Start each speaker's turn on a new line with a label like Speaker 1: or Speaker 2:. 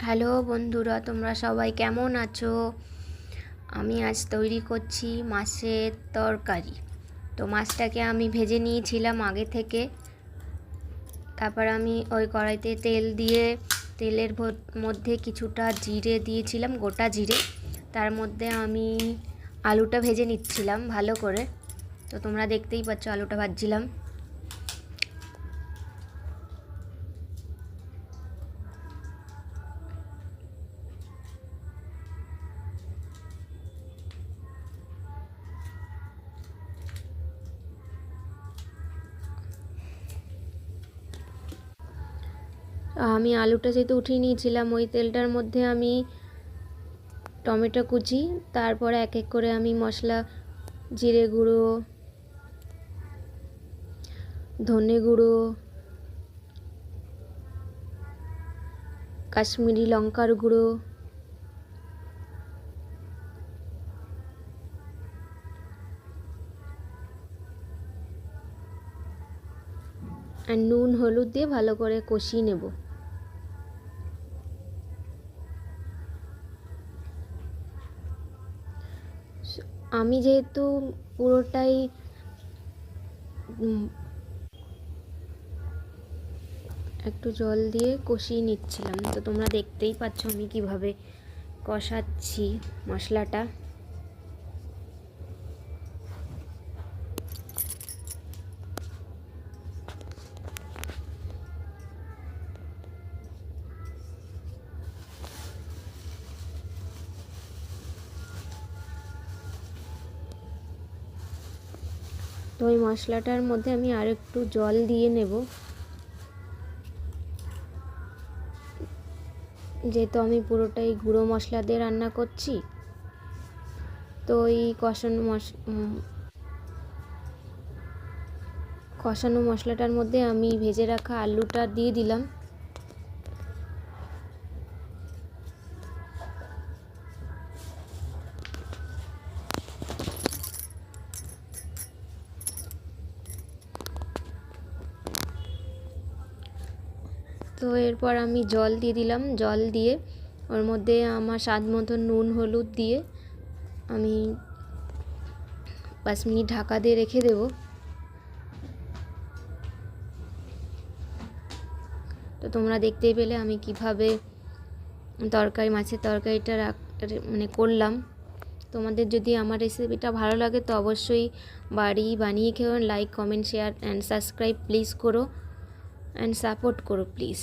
Speaker 1: Hello বন্ধুরা, তোমরা সবাই কেমন আছো? আমি আজ তৈরি করছি মাছের তরকারি। তো মাছটাকে আমি ভেজে নিয়েছিলাম আগে থেকে। তারপর আমি ওই কড়াইতে তেল দিয়ে তেলের মধ্যে কিছুটা জিরে দিয়েছিলাম, গোটা জিরে। তার মধ্যে আমি আলুটা ভেজে নিচ্ছিলাম ভালো করে। তো তোমরা দেখতেই পাচ্ছ আলুটা ভাজছিলাম। আমি আলুটা যেহেতু উঠিয়ে নিয়েছিলাম, ওই তেলটার মধ্যে আমি টমেটো কুচি, তারপরে এক এক করে আমি মশলা, জিরে গুঁড়ো, ধনে গুঁড়ো, কাশ্মীরি লঙ্কার গুঁড়ো, আর নুন হলুদ দিয়ে ভালো করে কষিয়ে নেব। আমি যেহেতু পুরোটাই একটু জল দিয়ে কষিয়ে নিচ্ছিলাম, তো তোমরা দেখতেই পাচ্ছ আমি কিভাবে কষাচ্ছি মশলাটা। তো ওই মশলাটার মধ্যে আমি আর একটু জল দিয়ে নেব, যেহেতু আমি পুরোটাই গুঁড়ো মশলা দিয়ে রান্না করছি। তো এই কষানো মশলাটার মধ্যে আমি ভেজে রাখা আলুটা দিয়ে দিলাম। তো এরপর আমি জল দিয়ে দিলাম, জল দিয়ে ওর মধ্যে আমার স্বাদ মতো নুন হলুদ দিয়ে আমি 5 মিনিট ঢাকা দিয়ে রেখে দেব। তো তোমরা দেখতেই পেলে আমি কিভাবে মাছের তরকারিটা করলাম। তোমাদের যদি আমার রেসিপিটা ভালো লাগে তো অবশ্যই বানিয়ে খেও। Like, comment, share and subscribe please করো, অ্যান্ড সাপোর্ট করো প্লিজ।